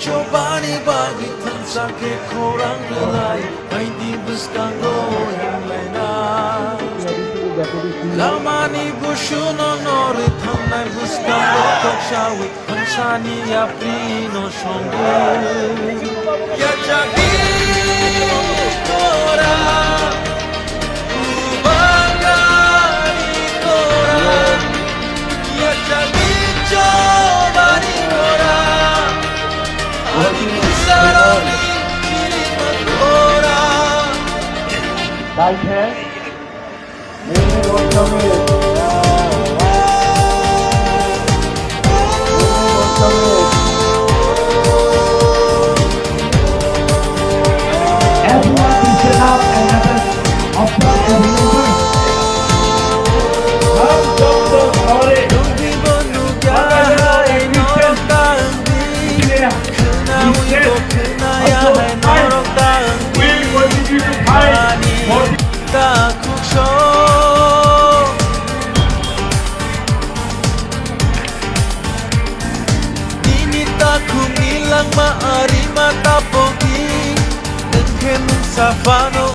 Chobani bagi tansa ke korang lelai Main buskango yang laina Lamani bushuno nori thamnai buskango tokshawi Kansani ya prino shonge Ya jadi kora Ubangani kora Ya jadi chobani kora 나이테 내 원정을 Everyone can sit up and have an offer and remember. 다음 정도 4월에 Maari matapogi Nengke mensafano